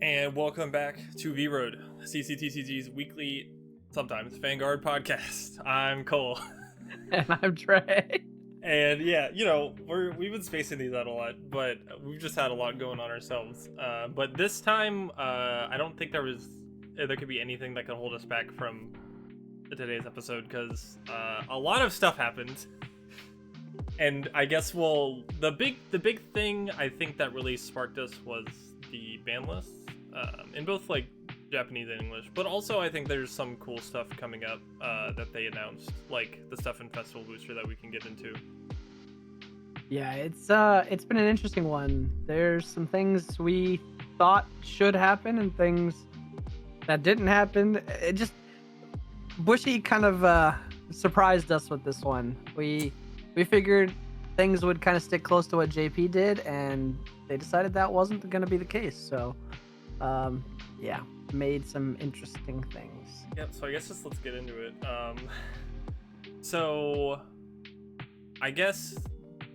And welcome back to V-Road, CCTCG's weekly, sometimes, Vanguard Podcast. I'm Cole. And I'm Trey. And yeah, we've been spacing these out a lot, but we've just had a lot going on ourselves. But this time, I don't think there could be anything that could hold us back from today's episode, because a lot of stuff happened. And I guess, the big thing I think that really sparked us was the ban list. In both like Japanese and English, but also I think there's some cool stuff coming up that they announced, like the stuff in Festival Booster that we can get into. Yeah, it's been an interesting one. There's some things we thought should happen and things that didn't happen. It just Bushy kind of surprised us with this one. We figured things would kind of stick close to what JP did, and they decided that wasn't going to be the case. So made some interesting things. Yep, so I guess let's get into it. So I guess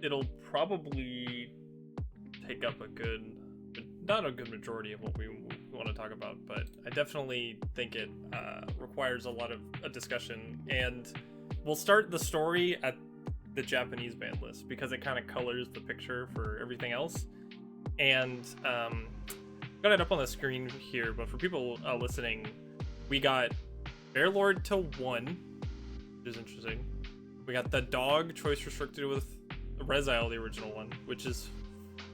it'll probably take up not a good majority of what we want to talk about, but I definitely think it requires a lot of a discussion, and we'll start the story at the Japanese ban list because it kind of colors the picture for everything else. And got it up on the screen here, but for people listening, we got Bearlord to 1, which is interesting. We got the dog choice restricted with Rezile, the original one, which is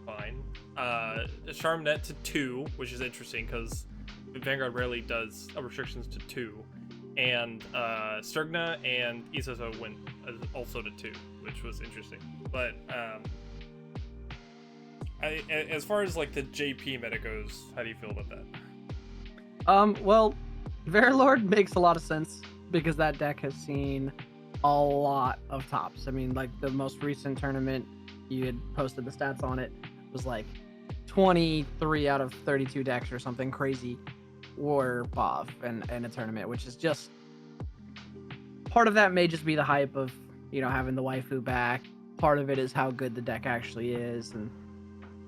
fine. Charmnet to 2, which is interesting because Vanguard rarely does restrictions to 2. And Sturgna and Isoso went also to 2, which was interesting. But as far as like the JP meta goes, how do you feel about that? Well, Verilord makes a lot of sense because that deck has seen a lot of tops. I mean, like the most recent tournament, you had posted the stats on it, was like 23 out of 32 decks or something crazy were BOV in a tournament, which is just part of that may just be the hype of, having the waifu back. Part of it is how good the deck actually is and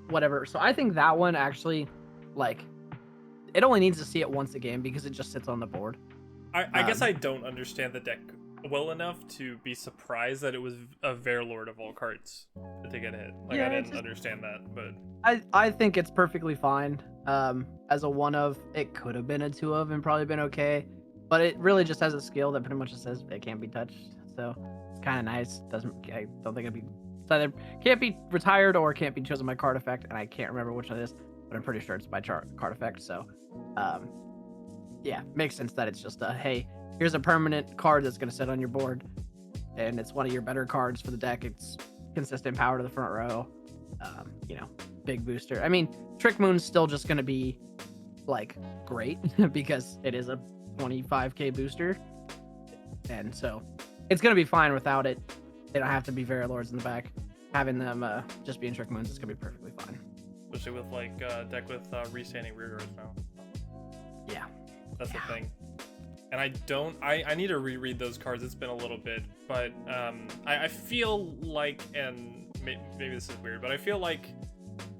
whatever. So I think that one actually, like, it only needs to see it once a game because it just sits on the board. I guess I don't understand the deck well enough to be surprised that it was a Verilord of all cards to take a hit. Like, I didn't understand that, but I think it's perfectly fine. As a 1 of, it could have been a 2 of and probably been okay, but it really just has a skill that pretty much just says it can't be touched. So it's kind of nice. I don't think it's either can't be retired or can't be chosen by card effect, and I can't remember which one it is, but I'm pretty sure it's by card effect. So makes sense that it's just hey, here's a permanent card that's going to sit on your board, and it's one of your better cards for the deck. It's consistent power to the front row. Big booster. I mean, Trick Moon's still just going to be like great because it is a 25k booster, and so it's going to be fine without it. They don't have to be Verilords in the back. Having them just being Trick Moons is going to be perfectly fine. Especially with like deck with restanding rear guards now. Yeah. That's the thing. And I need to reread those cards. It's been a little bit, but I feel like, and maybe this is weird, but I feel like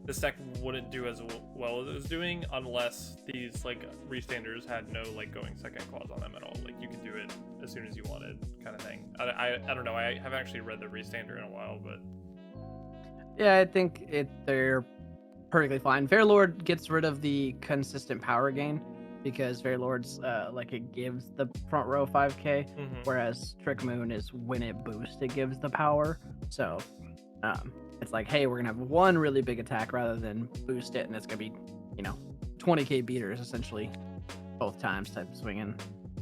this deck wouldn't do as well as it was doing unless these like restanders had no like going second clause on them at all. Like you could do it as soon as you wanted, kind of thing. I don't know. I haven't actually read the restander in a while, but yeah, I think they're perfectly fine. Verilord gets rid of the consistent power gain because Verilord's like it gives the front row 5k, whereas Trick Moon is when it boosts, it gives the power. So it's like, hey, we're gonna have one really big attack rather than boost it, and it's gonna be 20k beaters essentially both times type swinging.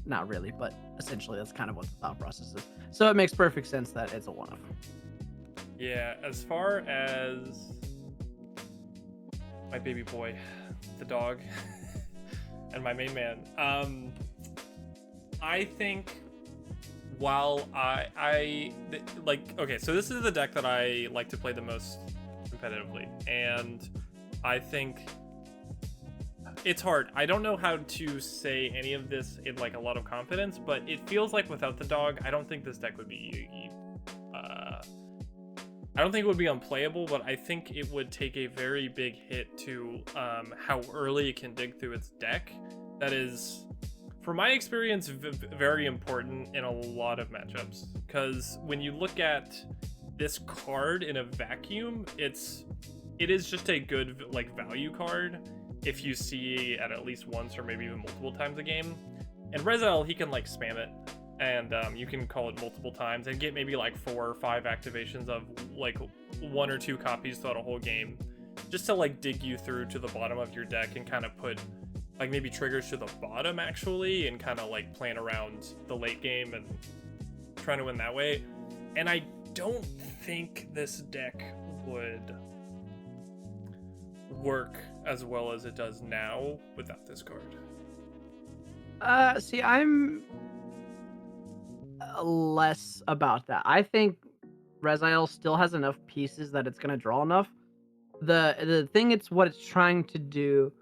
Not really, but essentially that's kind of what the thought process is. So it makes perfect sense that it's a 1 of. Yeah, as far as my baby boy, the dog, and my main man, I think while okay, so this is the deck that I like to play the most competitively, and I think it's hard. I don't know how to say any of this in like a lot of confidence, but it feels like without the dog, I don't think this deck would be I don't think it would be unplayable, but I think it would take a very big hit to how early it can dig through its deck. That is, from my experience, very important in a lot of matchups. Because when you look at this card in a vacuum, it is just a good like value card if you see it at least once or maybe even multiple times a game. And Rezel, he can like spam it, and you can call it multiple times and get maybe like 4 or 5 activations of like 1 or 2 copies throughout a whole game, just to like dig you through to the bottom of your deck and kind of put like maybe triggers to the bottom actually, and kind of like playing around the late game and trying to win that way. And I don't think this deck would work as well as it does now without this card. See, I'm less about that. I think Reziel still has enough pieces that it's gonna draw enough. The thing what it's trying to do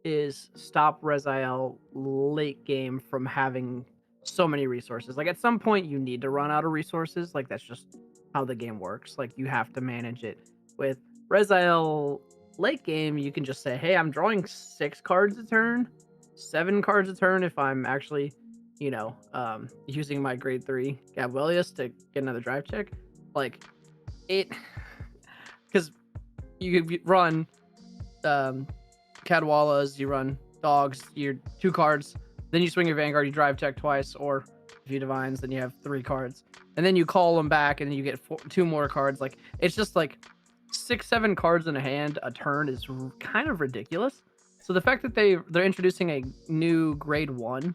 is stop Reziel late game from having so many resources. Like at some point you need to run out of resources. Like that's just how the game works. Like you have to manage it. With Reziel late game, you can just say, hey, I'm drawing 6 cards a turn, 7 cards a turn if I'm actually, using my grade 3 Gabwelius to get another drive check. Like it, because you run Cadwalas, you run dogs, you're 2 cards, then you swing your Vanguard, you drive check twice, or if you divines, then you have 3 cards, and then you call them back, and then you get 2 more cards. Like it's just like 6-7 cards in a hand a turn is kind of ridiculous. So the fact that they're introducing a new grade 1,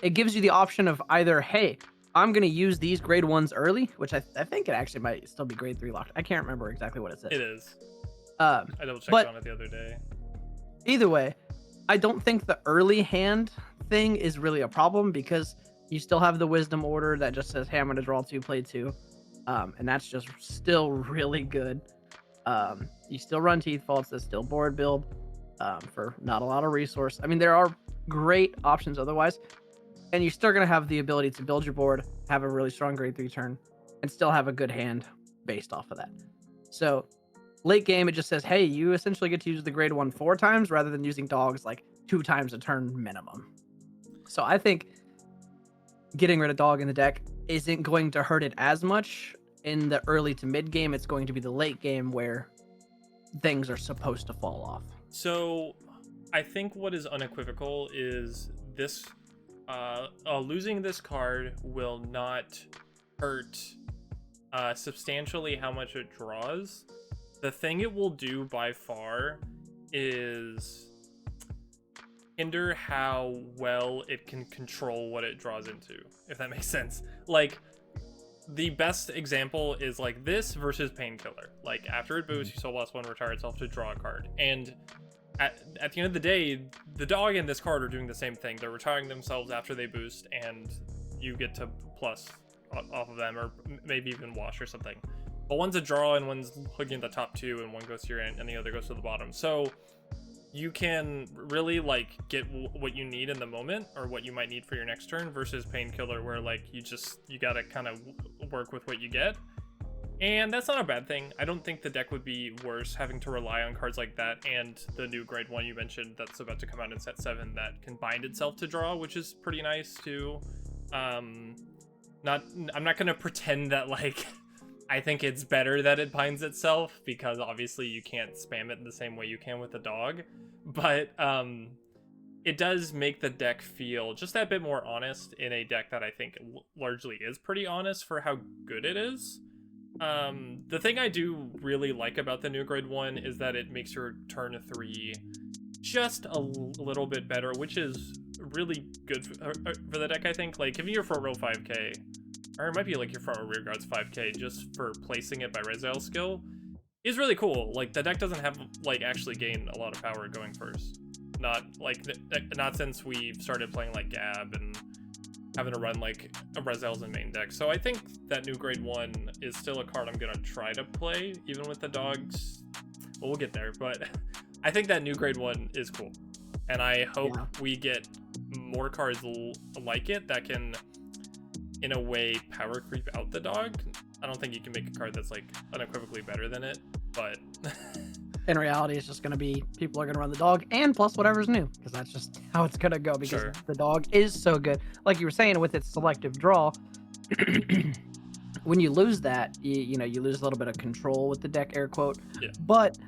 it gives you the option of either, hey, I'm gonna use these grade 1s early, which I think it actually might still be grade 3 locked. I can't remember exactly what it says. It is. I double checked on it the other day. Either way, I don't think the early hand thing is really a problem, because you still have the wisdom order that just says, hey, I'm gonna draw 2, play 2. And that's just still really good. You still run Teeth Faults, that's still board build for not a lot of resource. I mean, there are great options otherwise, and you're still going to have the ability to build your board, have a really strong grade 3 turn, and still have a good hand based off of that. So late game, it just says, hey, you essentially get to use the grade 1 4 times rather than using dogs like 2 times a turn minimum. So I think getting rid of dog in the deck isn't going to hurt it as much in the early to mid game. It's going to be the late game where things are supposed to fall off. So I think what is unequivocal is this losing this card will not hurt substantially how much it draws. The thing it will do by far is hinder how well it can control what it draws into, if that makes sense. Like, the best example is like this versus Painkiller. Like after it boosts, you Soul Blast 1, retire itself to draw a card. And at the end of the day, the dog and this card are doing the same thing. They're retiring themselves after they boost, and you get to plus off of them, or maybe even wash or something. But one's a draw and one's hooking the top 2, and one goes to your end and the other goes to the bottom. So you can really like get what you need in the moment, or what you might need for your next turn, versus Painkiller, where like you gotta kind of work with what you get. And that's not a bad thing. I don't think the deck would be worse having to rely on cards like that, and the new grade 1 you mentioned that's about to come out in set 7 that can bind itself to draw, which is pretty nice too. I'm not gonna pretend that like I think it's better that it binds itself, because obviously you can't spam it in the same way you can with the dog, but it does make the deck feel just that bit more honest, in a deck that I think largely is pretty honest for how good it is. The thing I do really like about the new grade 1 is that it makes your turn 3 just a little bit better, which is really good for the deck, I think. Like, giving your front row 5k, or it might be like your front row rear guards 5k, just for placing it by Reziel skill, is really cool. Like, the deck doesn't have, like, actually gain a lot of power going first. Not, like, not since we started playing, like, Gab and having to run, like, a Reziel's in main deck. So I think that new grade 1 is still a card I'm gonna try to play, even with the dogs. Well, we'll get there, but I think that new grade 1 is cool. And I hope we get more cards like it that can, in a way, power creep out the dog. I don't think you can make a card that's like unequivocally better than it, but in reality, it's just going to be people are going to run the dog and plus whatever's new, because that's just how it's going to go, because Sure. the dog is so good. Like you were saying, with its selective draw, when you lose that, you lose a little bit of control with the deck, air quote. Yeah. But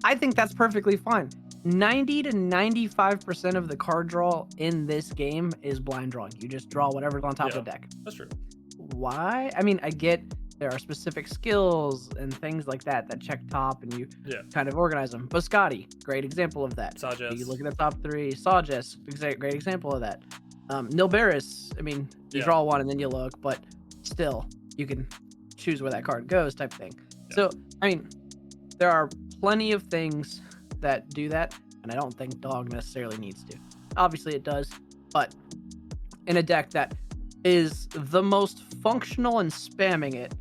I think that's perfectly fine. 90 to 95% of the card draw in this game is blind drawing. You just draw whatever's on top of the deck. That's true. Why? I mean, I get there are specific skills and things like that check top and you kind of organize them. Biscotti, great example of that. Sages. You look at the top three. Sages, great example of that. Nilberis, I mean, you draw one and then you look, but still, you can choose where that card goes type thing. Yeah. So, I mean, there are plenty of things that do that, and I don't think dog necessarily needs to. Obviously it does, but in a deck that is the most functional and spamming it,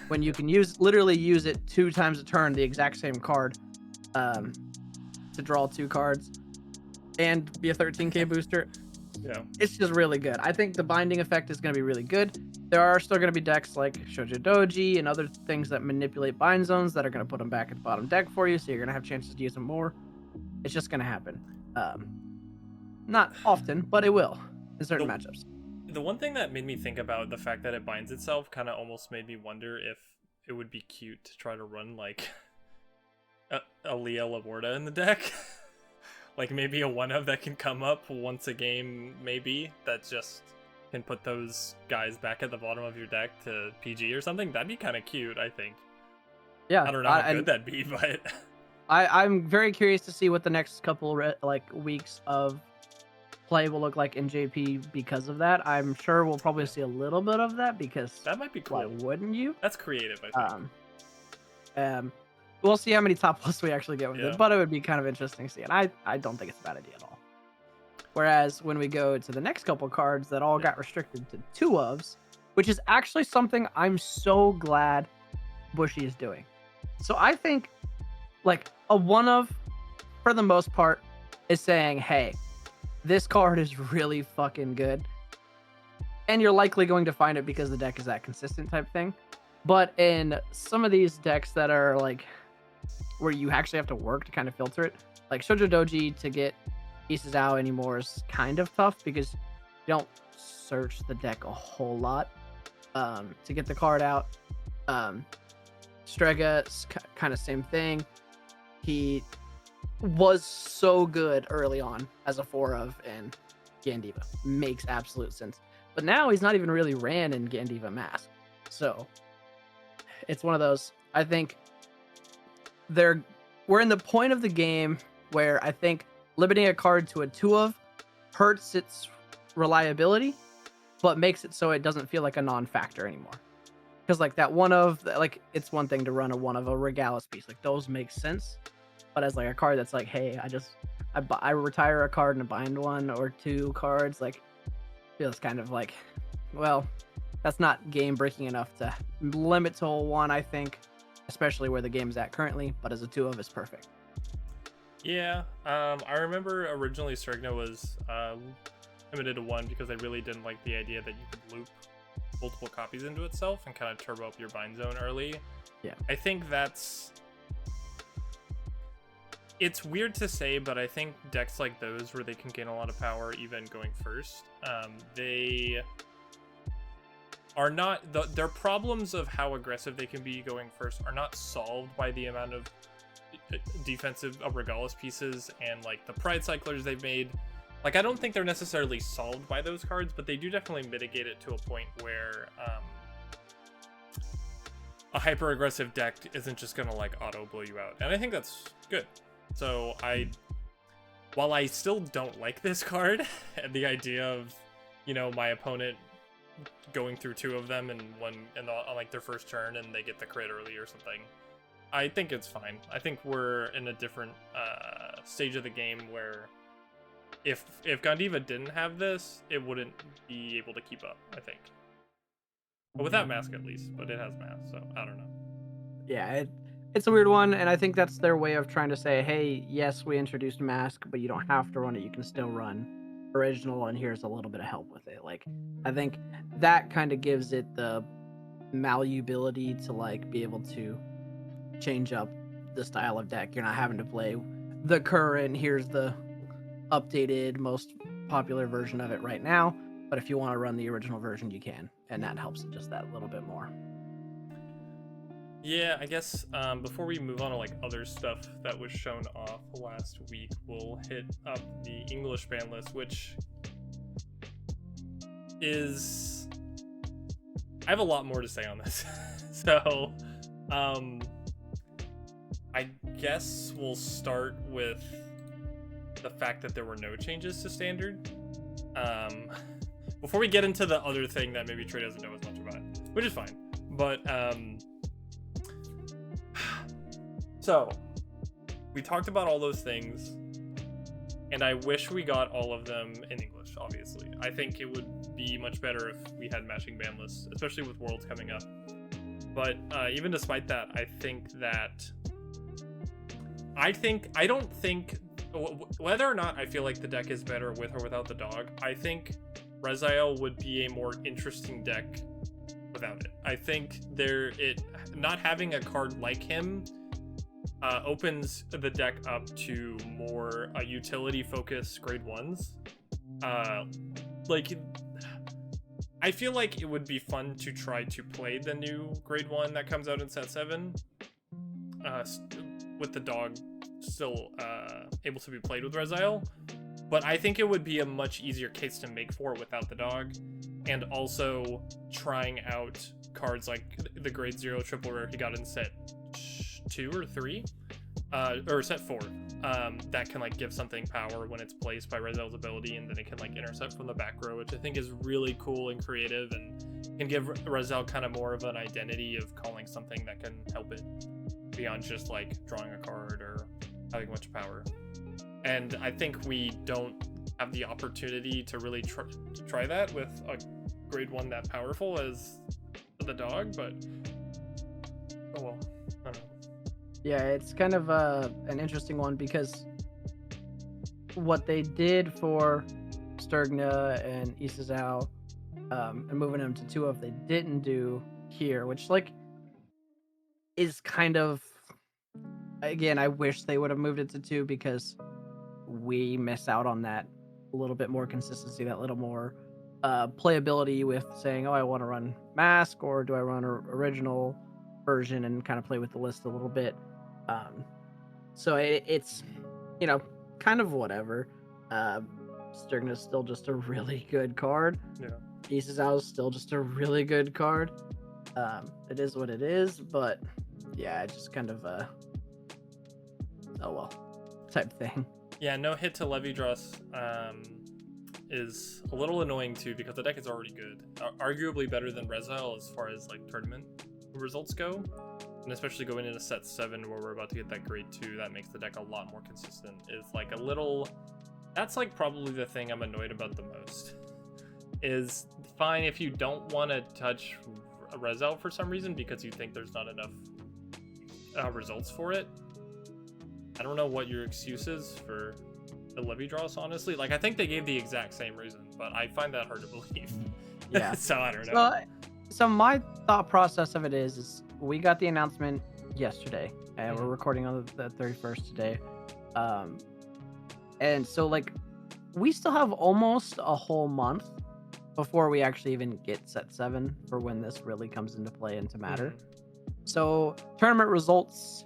when you can literally use it 2 times a turn, the exact same card, to draw 2 cards and be a 13k booster. Yeah, it's just really good. I think the binding effect is going to be really good. There are still going to be decks like Shoujo Doji and other things that manipulate bind zones that are going to put them back at the bottom deck for you, so you're going to have chances to use them more. It's just going to happen. Not often, but it will in certain matchups. The one thing that made me think about the fact that it binds itself kind of almost made me wonder if it would be cute to try to run like a Leah Laborda in the deck. Like maybe a 1-of that can come up once a game, maybe, that just can put those guys back at the bottom of your deck to PG or something. That'd be kind of cute, I think. Yeah. I don't know how good that'd be, but... I'm very curious to see what the next couple weeks of play will look like in JP because of that. I'm sure we'll probably see a little bit of that because... That might be cool. Why wouldn't you? That's creative, I think. We'll see how many top lists we actually get with it, but it would be kind of interesting to see. And I don't think it's a bad idea at all. Whereas when we go to the next couple cards that all got restricted to 2-ofs, which is actually something I'm so glad Bushi is doing. So I think like a 1-of, for the most part, is saying, hey, this card is really fucking good. And you're likely going to find it because the deck is that consistent type thing. But in some of these decks that are like where you actually have to work to kind of filter it, like Shoujo Doji, to get pieces out anymore is kind of tough because you don't search the deck a whole lot to get the card out. Strega, kind of same thing. He was so good early on as a 4-of in Gandiva. Makes absolute sense. But now he's not even really ran in Gandiva Mask. So it's one of those, I think we're in the point of the game where I think limiting a card to a 2-of hurts its reliability, but makes it so it doesn't feel like a non-factor anymore. Because like that 1-of, like it's one thing to run a 1-of a Regalis piece, like those make sense. But as like a card that's like, hey, I retire a card and bind 1 or 2 cards, like feels kind of like, well, that's not game breaking enough to limit to a 1, I think, especially where the game's at currently, but as a 2-of is perfect. Yeah, I remember originally Strigna was limited to 1 because I really didn't like the idea that you could loop multiple copies into itself and kind of turbo up your bind zone early. Yeah. I think it's weird to say, but I think decks like those where they can gain a lot of power even going first, they are not, their problems of how aggressive they can be going first are not solved by the amount of defensive Regalis pieces and like the Pride Cyclers they've made. Like, I don't think they're necessarily solved by those cards, but they do definitely mitigate it to a point where a hyper aggressive deck isn't just gonna like auto blow you out, and I think that's good. So while I still don't like this card and the idea of, you know, my opponent going through 2 of them and on like their first turn and they get the crit early or something, I think it's fine. I think we're in a different stage of the game where if Gandiva didn't have this, it wouldn't be able to keep up, I think. But without Mask at least, but it has Mask, so I don't know. Yeah, it's a weird one, and I think that's their way of trying to say, hey, yes, we introduced Mask, but you don't have to run it. You can still run Original, and here's a little bit of help with it. Like, I think that kind of gives it the malleability to like be able to change up the style of deck. You're not having to play the current, here's the updated most popular version of it right now, but if you want to run the original version you can, and that helps it just that little bit more. Yeah, I guess before we move on to like other stuff that was shown off last week, we'll hit up the English ban list, which is, I have a lot more to say on this. So I guess we'll start with the fact that there were no changes to standard. Before we get into the other thing that maybe Trey doesn't know as much about, which is fine. But so we talked about all those things, and I wish we got all of them in English, obviously. I think it would be much better if we had matching ban lists, especially with Worlds coming up. But even despite that, I don't think, whether or not I feel like the deck is better with or without the dog, I think Rezael would be a more interesting deck without it. I think not having a card like him opens the deck up to more utility focused grade 1s. Like, I feel like it would be fun to try to play the new grade 1 that comes out in set 7 with the dog still able to be played with Rezael, but I think it would be a much easier case to make for it without the dog, and also trying out cards like the grade 0 triple rare he got in set 2 or 3 or set 4 that can like give something power when it's placed by Rezael's ability, and then it can like intercept from the back row, which I think is really cool and creative and can give Rezael kind of more of an identity of calling something that can help it beyond just like drawing a card or having much power. And I think we don't have the opportunity to really try that with a grade 1 that powerful as the dog, but oh well, I don't know. Yeah, it's kind of an interesting one, because what they did for Sturgna and Isazao and moving them to 2-of, they didn't do here, which like is kind of, again, I wish they would have moved it to 2, because we miss out on that a little bit more consistency, that little more playability with saying, oh, I want to run Mask, or do I run an original version, and kind of play with the list a little bit. So it's, you know, kind of whatever. Sturgna's still just a really good card. Yeah. Isazao is still just a really good card. It is what it is, but yeah, it's just kind of a oh well type thing. Yeah, no hit to Levi-Dross is a little annoying too, because the deck is already good, arguably better than Rezael as far as like tournament results go, and especially going into set 7 where we're about to get that grade 2, that makes the deck a lot more consistent. Is like a little, that's like probably the thing I'm annoyed about the most. Is fine if you don't want to touch Rezael for some reason because you think there's not enough results for it. I don't know what your excuse is for the Levi-Dross, honestly. Like, I think they gave the exact same reason, but I find that hard to believe. Yeah. So I don't know. So my thought process of it is we got the announcement yesterday, and we're recording on the 31st today. And so like we still have almost a whole month before we actually even get set 7 for when this really comes into play and to matter. So tournament results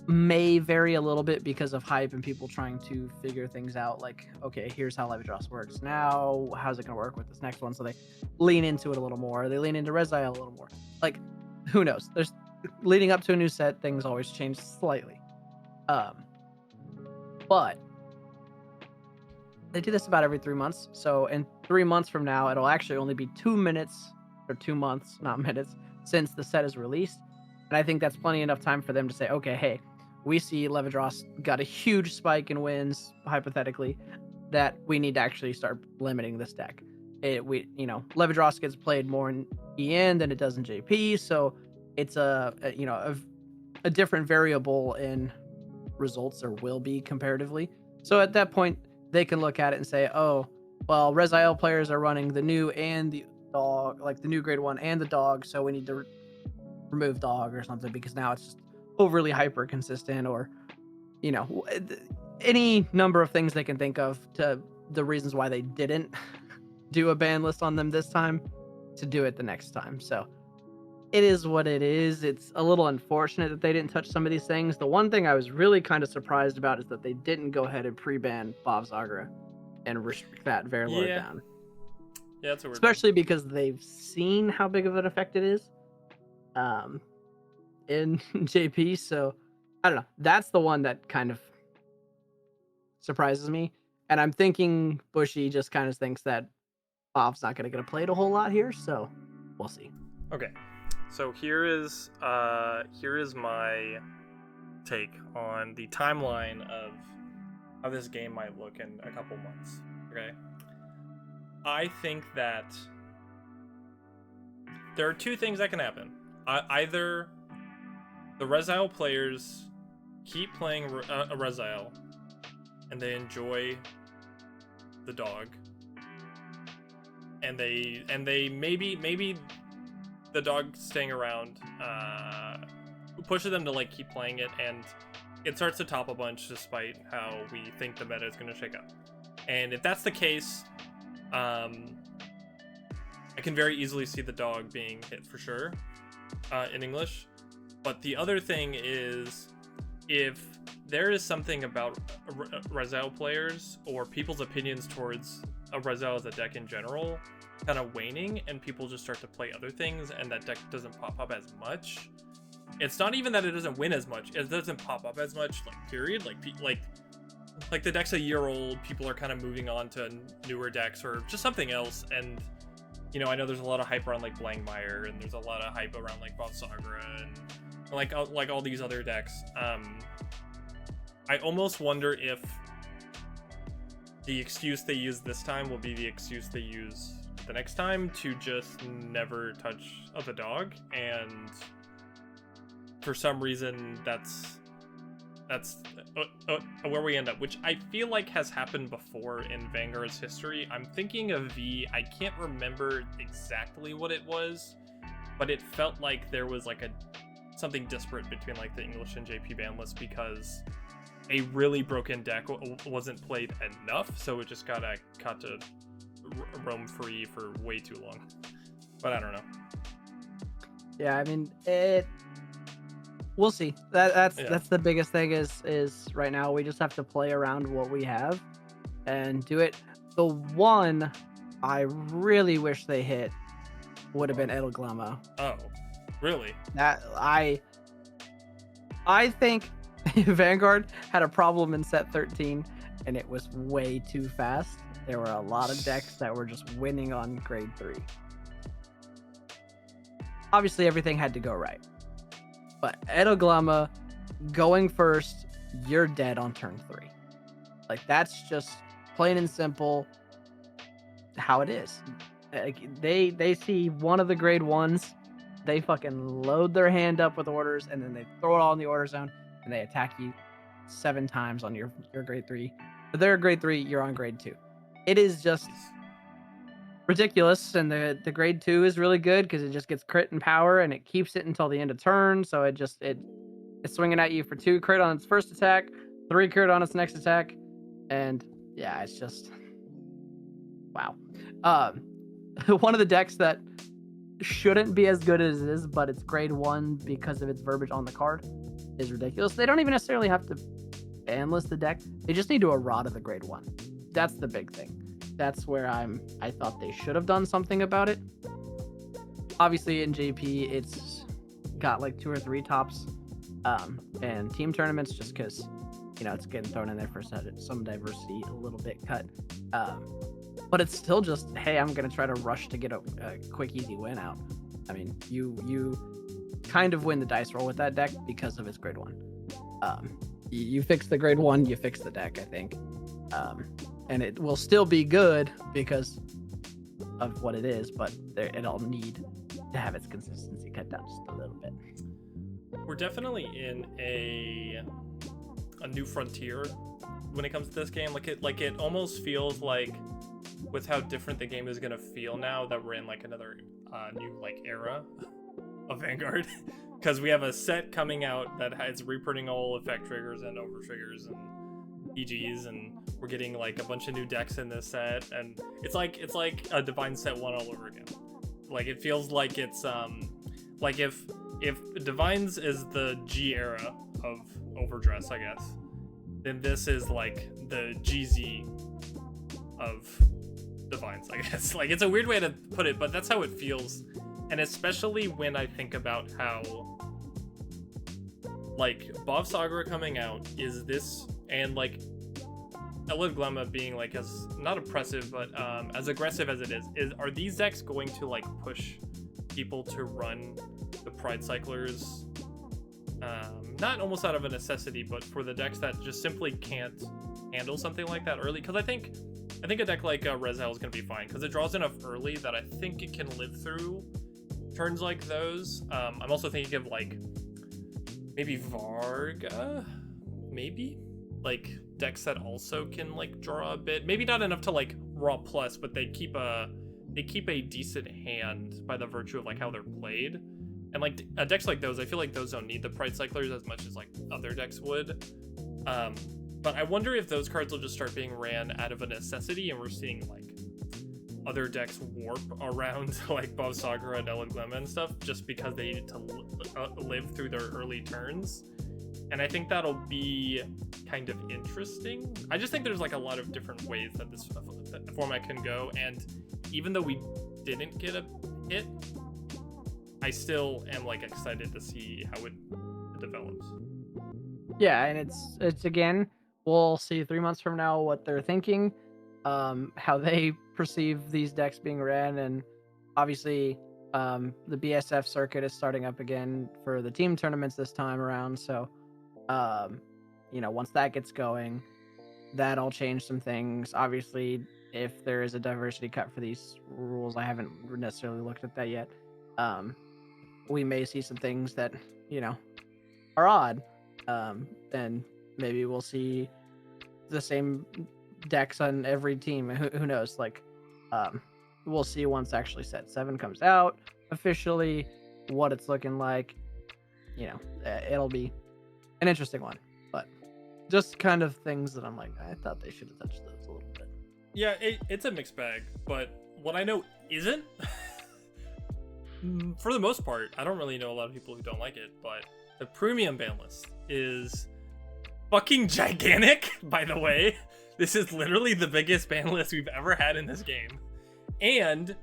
may vary a little bit because of hype and people trying to figure things out, like, okay, here's how Levi-Dross works now, how's it gonna work with this next one, so they lean into it a little more, they lean into Rezael a little more, like, who knows. There's leading up to a new set, things always change slightly, but they do this about every 3 months, so in 3 months from now it'll actually only be 2 minutes or 2 months, not minutes, since the set is released. And I think that's plenty enough time for them to say, okay, hey, we see Levi-Dross got a huge spike in wins, hypothetically, that we need to actually start limiting this deck. Levi-Dross gets played more in EN than it does in JP, so it's a different variable in results, or will be comparatively. So at that point, they can look at it and say, oh, well, Rezael players are running the new and the dog, like the new grade 1 and the dog, so we need to remove dog or something because now it's just overly hyper consistent, or any number of things they can think of to the reasons why they didn't do a ban list on them this time to do it the next time. So it is what it is. It's a little unfortunate that they didn't touch some of these things. The one thing I was really kind of surprised about is that they didn't go ahead and pre-ban Bob Zagra and restrict that Verilord down. Yeah, that's a weird especially one. Because they've seen how big of an effect it is in JP. So I don't know. That's the one that kind of surprises me. And I'm thinking Bushy just kind of thinks that Bob's not going to get played a whole lot here. So we'll see. Okay. So here is my take on the timeline of how this game might look in a couple months. Okay. I think that there are two things that can happen. Either the Rezile players keep playing a Rezile and they enjoy the dog, and they maybe the dog staying around pushes them to like keep playing it, and it starts to top a bunch despite how we think the meta is going to shake up. And if that's the case, I can very easily see the dog being hit for sure in English. But the other thing is, if there is something about Rezile players or people's opinions towards a Rezile as a deck in general kind of waning, and people just start to play other things, and that deck doesn't pop up as much. It's not even that it doesn't win as much; it doesn't pop up as much. Like period. Like the deck's a year old. People are kind of moving on to newer decks or just something else. And I know there's a lot of hype around like Blangmeyer, and there's a lot of hype around like Bob Sagra and like all these other decks. I almost wonder if the excuse they use this time will be the excuse they use the next time, to just never touch the dog. And for some reason that's where we end up, which I feel like has happened before in Vanguard's history. I'm thinking of I can't remember exactly what it was, but it felt like there was like something disparate between like the English and JP ban list, because a really broken deck wasn't played enough, so it just got to roam free for way too long. But I don't know. Yeah, I mean, we'll see. That's the biggest thing is right now we just have to play around what we have and do it. The one I really wish they hit would have been Edelglamo. Oh, really? That I think Vanguard had a problem in set 13, and it was way too fast. There were a lot of decks that were just winning on grade 3. Obviously, everything had to go right. But Edelglamo going first, you're dead on turn 3. Like, that's just plain and simple how it is. Like, they see one of the grade 1s, they fucking load their hand up with orders, and then they throw it all in the order zone, and they attack you 7 times on your grade 3. If they're grade 3, you're on grade 2. It is just ridiculous, and the grade 2 is really good because it just gets crit and power, and it keeps it until the end of turn. So it's swinging at you for 2 crit on its first attack, 3 crit on its next attack, and yeah, it's just wow. One of the decks that shouldn't be as good as it is, but it's grade 1 because of its verbiage on the card, is ridiculous. They don't even necessarily have to ban list the deck; they just need to errata the grade 1. That's the big thing. That's where I thought they should have done something about it. Obviously in JP it's got like 2 or 3 tops, and team tournaments just because it's getting thrown in there for some diversity, a little bit cut. But it's still just, hey, I'm gonna try to rush to get a quick easy win out. I mean, you kind of win the dice roll with that deck because of its grade 1. You fix the grade 1, you fix the deck, I think. And it will still be good because of what it is, but it'll need to have its consistency cut down just a little bit. We're definitely in a new frontier when it comes to this game. Like it almost feels like with how different the game is gonna feel now that we're in like another new like era of Vanguard, because we have a set coming out that has reprinting all effect triggers and over triggers and PGs, and we're getting like a bunch of new decks in this set, and it's like a Divine set 1 all over again. Like it feels like it's like if Divines is the G era of Overdress, I guess, then this is like the GZ of Divines, I guess. Like it's a weird way to put it, but that's how it feels. And especially when I think about how like Bov Sagra coming out is this, and like Elid Glemma being like as not oppressive but as aggressive as it is are these decks going to like push people to run the Pride Cyclers, not almost out of a necessity, but for the decks that just simply can't handle something like that early? Because I think a deck like Rezal is going to be fine because it draws enough early that I think it can live through turns like those. I'm also thinking of like maybe Varga, maybe like decks that also can like draw a bit, maybe not enough to like raw plus, but they keep a decent hand by the virtue of like how they're played. And like decks like those, I feel like those don't need the Pride Cyclers as much as like other decks would. But I wonder if those cards will just start being ran out of a necessity, and we're seeing like other decks warp around like Bov Sagra and Elid Glemma and stuff just because they needed to live through their early turns. And I think that'll be kind of interesting. I just think there's like a lot of different ways that this format can go, and even though we didn't get a hit, I still am like excited to see how it develops. Yeah, and it's again, we'll see 3 months from now what they're thinking, how they perceive these decks being ran, and obviously the BSF circuit is starting up again for the team tournaments this time around. So, once that gets going, that'll change some things. Obviously, if there is a diversity cut for these rules, I haven't necessarily looked at that yet. We may see some things that, are odd. And maybe we'll see the same decks on every team. Who knows? Like, we'll see once actually set 7 comes out officially, what it's looking like. It'll be an interesting one, but just kind of things that I'm like, I thought they should have touched those a little bit. Yeah, it's a mixed bag, but what I know isn't, for the most part, I don't really know a lot of people who don't like it, but the premium ban list is fucking gigantic, by the way. This is literally the biggest ban list we've ever had in this game. And,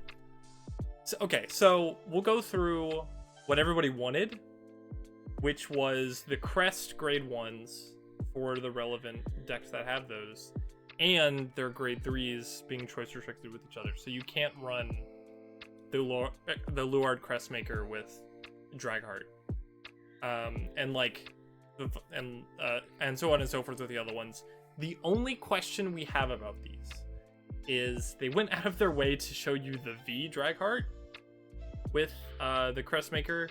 so we'll go through what everybody wanted, which was the Crest grade 1s for the relevant decks that have those, and their grade 3s being choice restricted with each other. So you can't run the Luard Crestmaker with Dragheart. And so on and so forth with the other ones. The only question we have about these is they went out of their way to show you the V Dragheart with the Crestmaker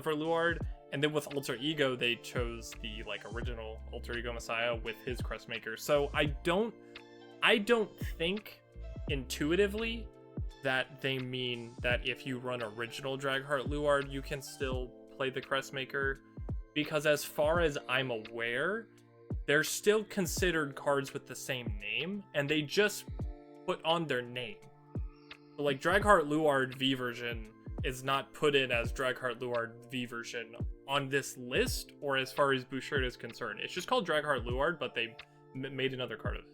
for Luard, and then with Alter Ego they chose the like original Alter Ego Messiah with his Crestmaker. So I don't think intuitively that they mean that if you run original Dragheart Luard you can still play the Crestmaker, because as far as I'm aware, they're still considered cards with the same name, and they just put on their name. So like Dragheart Luard V version is not put in as Dragheart Luard V version on this list, or as far as Bushiroad is concerned. It's just called Dragheart Luard, but they made another card of it.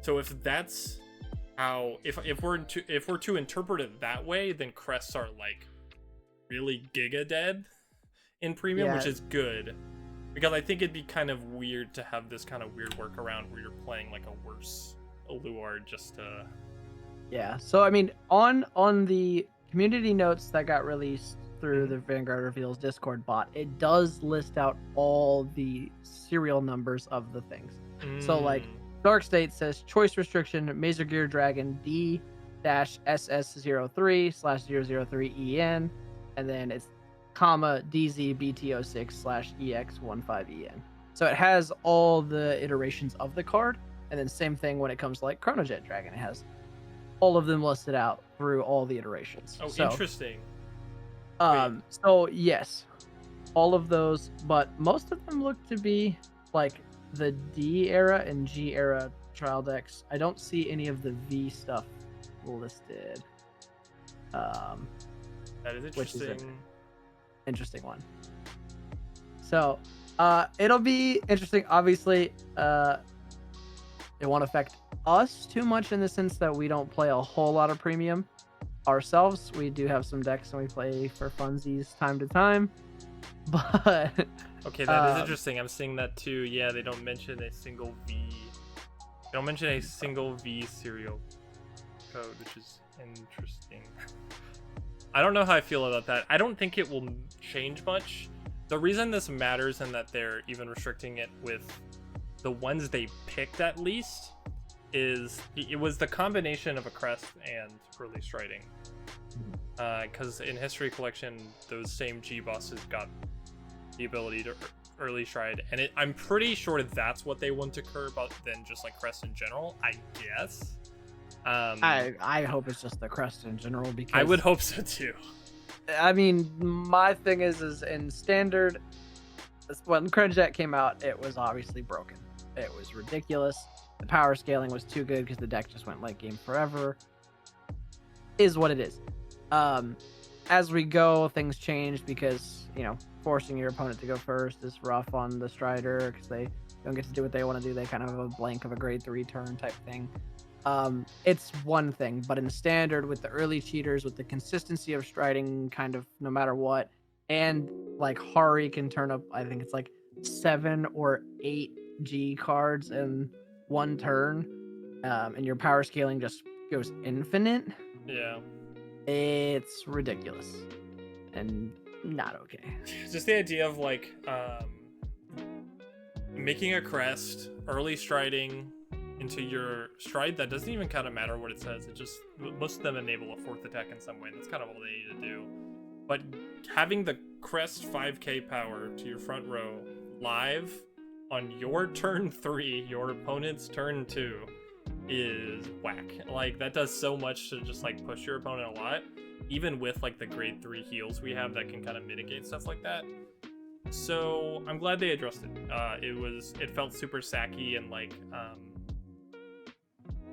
So if that's how, if we're to interpret it that way, then crests are like really giga dead in premium, Yeah. which is good, because I think it'd be kind of weird to have this kind of weird workaround where you're playing like a worse Luard just to... Yeah, so I mean, on the community notes that got released through the Vanguard Reveals Discord bot, it does list out all the serial numbers of the things. So like Dark State says choice restriction Mazer Gear Dragon D-SS03/003EN, and then it's comma DZBT06/EX15EN. So it has all the iterations of the card, and then same thing when it comes to like Chronojet Dragon. It has all of them listed out through all the iterations. Oh, So, interesting. so yes, all of those, but most of them look to be like the D era and G era trial decks. I don't see any of the V stuff listed. That is Which is interesting. Interesting one. So, it'll be interesting. Obviously, it won't affect us too much in the sense that we don't play a whole lot of premium ourselves. We do have some decks and we play for funsies time to time. But Okay, that is interesting. I'm seeing that too. Yeah, they don't mention a single V. They don't mention a single V serial code, which is interesting. I don't know how I feel about that. I don't think it will change much. The reason this matters and that they're even restricting it with the ones they picked at least is it was the combination of a crest and early striding. Because in History Collection, those same G bosses got the ability to early stride, and I'm pretty sure that's what they want to curb than just like crest in general, I guess. I hope it's just the crest in general, because I would hope so too. I mean, my thing is in standard, when Credjet came out, it was obviously broken. It was ridiculous. The power scaling was too good because the deck just went late game forever. Is what it is. As we go, things change because, forcing your opponent to go first is rough on the Strider because they don't get to do what they want to do. They kind of have a blank of a grade 3 turn type thing. It's one thing, but in standard with the early cheaters, with the consistency of striding kind of no matter what, and like Hari can turn up, I think it's like 7 or 8 G cards in one turn, and your power scaling just goes infinite. Yeah. It's ridiculous and not okay. Just the idea of like making a crest, early striding into your stride that doesn't even kind of matter what it says. It just, most of them enable a 4th attack in some way. That's kind of all they need to do. But having the crest 5k power to your front row live on your turn 3, your opponent's turn 2 is whack. Like, that does so much to just like push your opponent a lot, even with like the grade 3 heals we have that can kind of mitigate stuff like that. So I'm glad they addressed it. It felt super sacky, and like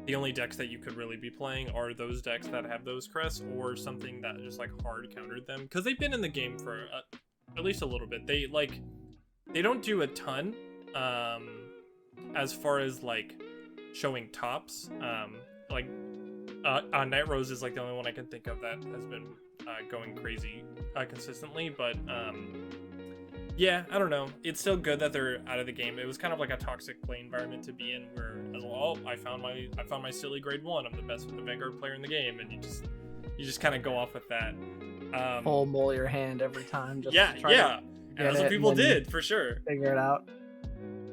the only decks that you could really be playing are those decks that have those crests or something that just like hard countered them, because they've been in the game for at least a little bit. They don't do a ton as far as like showing tops. Night Rose is like the only one I can think of that has been going crazy consistently, but yeah, I don't know. It's still good that they're out of the game. It was kind of like a toxic play environment to be in, where as well, I found my silly grade 1. I'm the best with the Vanguard player in the game, and you just kind of go off with that. Full mull your hand every time. Just yeah. And that's what people did for sure. Figure it out.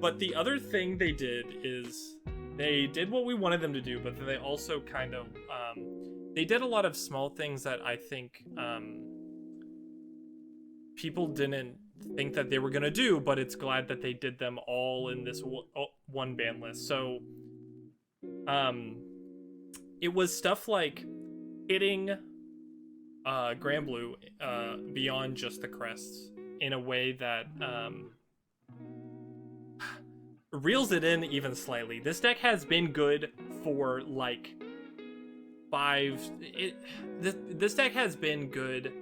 But the other thing they did is they did what we wanted them to do, but then they also kind of they did a lot of small things that I think people didn't think that they were gonna do, but it's glad that they did them all in this one ban list. So it was stuff like hitting Grand Blue beyond just the crests in a way that reels it in even slightly. This deck has been good for like this deck has been good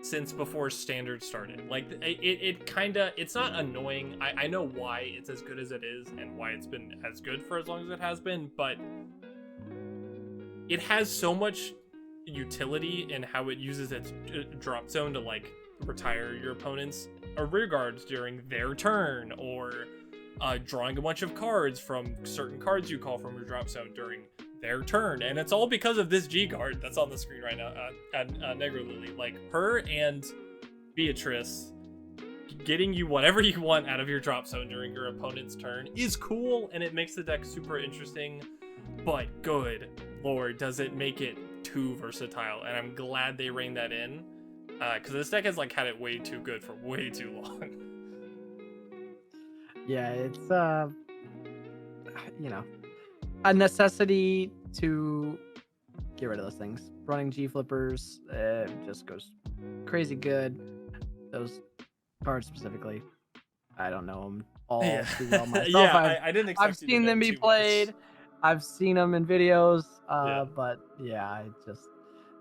since before standard started. Like it's not annoying. I know why it's as good as it is and why it's been as good for as long as it has been, but it has so much utility in how it uses its drop zone to like retire your opponent's rear guards during their turn, or drawing a bunch of cards from certain cards you call from your drop zone during their turn. And it's all because of this G guard that's on the screen right now, Negro Lily. Like, her and Beatrice getting you whatever you want out of your drop zone during your opponent's turn is cool, and it makes the deck super interesting, but good lord, does it make it too versatile. And I'm glad they reined that in, because this deck has like had it way too good for way too long. Yeah, it's a necessity to get rid of those things. Running G flippers just goes crazy good. Those cards specifically, I don't know them all too well myself. Yeah, I didn't expect I've you to seen know them be too played. much. I've seen them in videos, Yeah. but yeah, it's just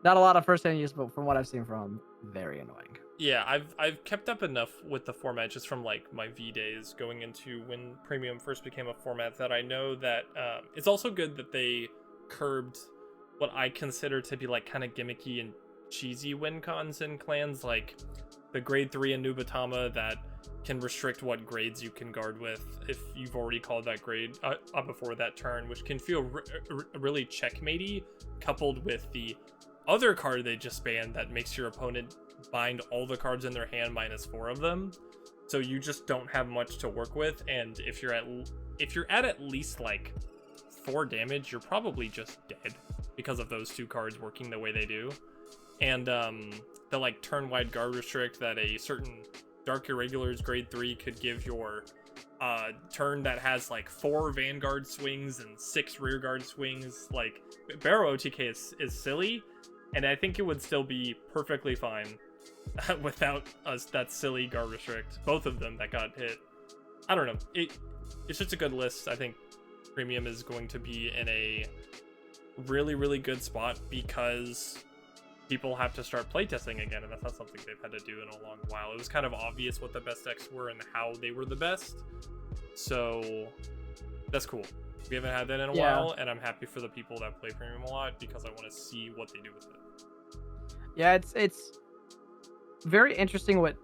not a lot of first-hand use. But from what I've seen from them, very annoying. Yeah, I've kept up enough with the format just from like my V days going into when Premium first became a format that I know that it's also good that they curbed what I consider to be like kind of gimmicky and cheesy win cons in clans, like the grade 3 Anubatama that can restrict what grades you can guard with if you've already called that grade before that turn, which can feel really checkmatey, coupled with the other card they just banned that makes your opponent bind all the cards in their hand minus 4 of them, so you just don't have much to work with. And if you're at least like 4 damage, you're probably just dead because of those 2 cards working the way they do. And the like turn-wide guard restrict that a certain Dark Irregulars grade 3 could give your turn that has like 4 Vanguard swings and 6 rearguard swings. Like, Barrow OTK is silly, and I think it would still be perfectly fine without that silly guard restrict. Both of them that got hit. I don't know. It's just a good list. I think Premium is going to be in a really, really good spot because people have to start playtesting again, and that's not something they've had to do in a long while. It was kind of obvious what the best decks were and how they were the best, so that's cool. We haven't had that in a while, and I'm happy for the people that play Premium a lot because I want to see what they do with it. Yeah, it's very interesting what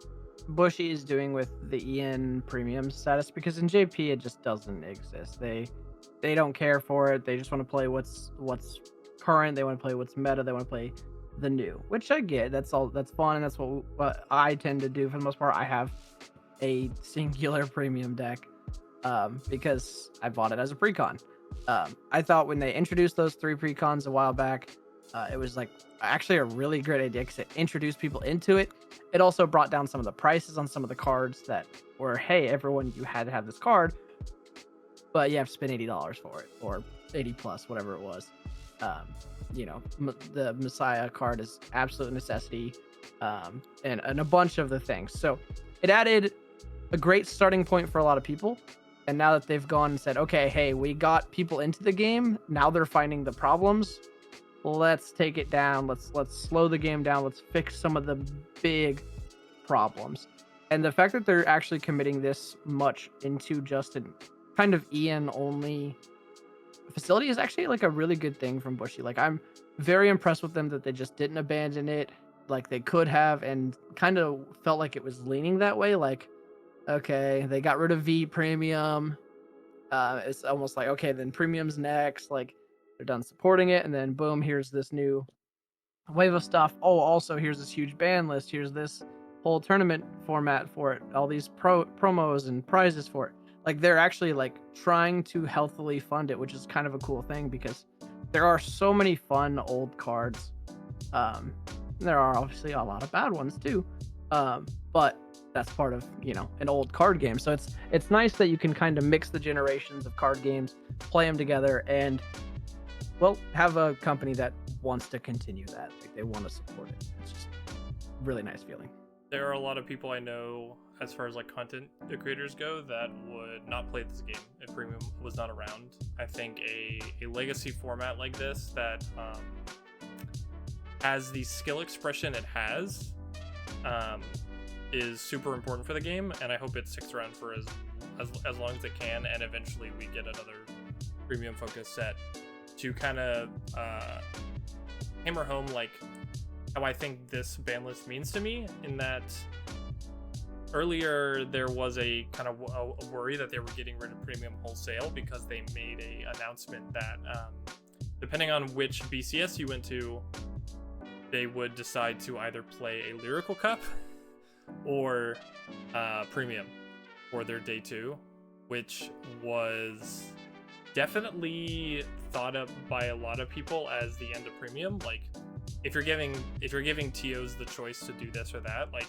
Bushy is doing with the EN Premium status, because in JP it just doesn't exist. They don't care for it. They just want to play what's current. They want to play what's meta. They want to play the new, which I get. That's fun, and that's what I tend to do for the most part. I have a singular Premium deck because I bought it as a precon. I thought when they introduced those 3 precons a while back, it was like actually a really great idea because it introduced people into it. It also brought down some of the prices on some of the cards that were, hey, everyone, you had to have this card, but you have to spend $80 for it, or 80 plus, whatever it was. The Messiah card is absolute necessity, and a bunch of the things. So it added a great starting point for a lot of people. And now that they've gone and said, okay, hey, we got people into the game, now they're finding the problems. Let's take it down. Let's slow the game down. Let's fix some of the big problems. And the fact that they're actually committing this much into just a kind of EN only facility is actually like a really good thing from Bushy. Like, I'm very impressed with them that they just didn't abandon it like they could have, and kind of felt like it was leaning that way. Like, okay, they got rid of V Premium. It's almost like, okay, then Premium's next. Like, they're done supporting it, and then boom, here's this new wave of stuff. Oh, also here's this huge ban list. Here's this whole tournament format for it. All these promos and prizes for it. Like, they're actually like trying to healthily fund it, which is kind of a cool thing because there are so many fun old cards. There are obviously a lot of bad ones too. But that's part of, an old card game. So it's nice that you can kind of mix the generations of card games, play them together, and, well, have a company that wants to continue that. Like, they want to support it. It's just a really nice feeling. There are a lot of people I know, as far as like content creators go, that would not play this game if Premium was not around. I think a legacy format like this that has the skill expression it has is super important for the game, and I hope it sticks around for as long as it can, and eventually we get another Premium focus set to kind of hammer home like how I think this ban list means to me, in that earlier there was a kind of a worry that they were getting rid of Premium wholesale because they made a announcement that depending on which BCS you went to, they would decide to either play a Lyrical Cup or Premium for their day 2, which was definitely thought up by a lot of people as the end of Premium. Like, if you're giving TOs the choice to do this or that, like,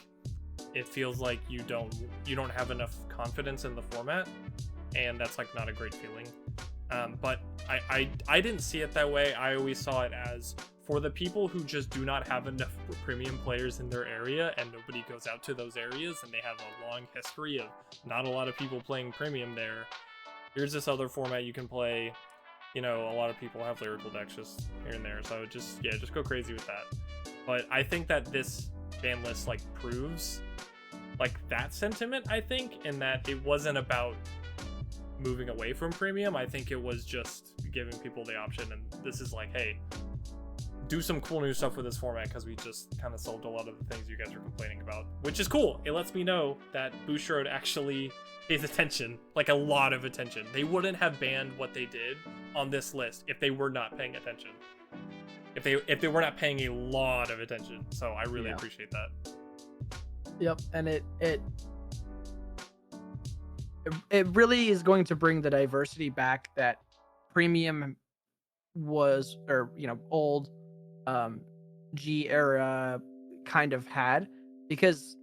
it feels like you don't have enough confidence in the format, and that's like not a great feeling. But I didn't see it that way. I always saw it as for the people who just do not have enough premium players in their area and nobody goes out to those areas and they have a long history of not a lot of people playing premium there. Here's this other format you can play. You know, a lot of people have lyrical decks just here and there, so just go crazy with that. But I think that this ban list like proves like that sentiment, I think, in that it wasn't about moving away from premium. I think it was just giving people the option, and this is like, hey, do some cool new stuff with this format because we just kind of solved a lot of the things you guys are complaining about, which is cool. It lets me know that Bushiroad actually pays attention, like a lot of attention. They wouldn't have banned what they did on this list if they were not paying attention. If they were not paying a lot of attention. So I really appreciate that. Yep, and it really is going to bring the diversity back that premium was, or old G era kind of had, because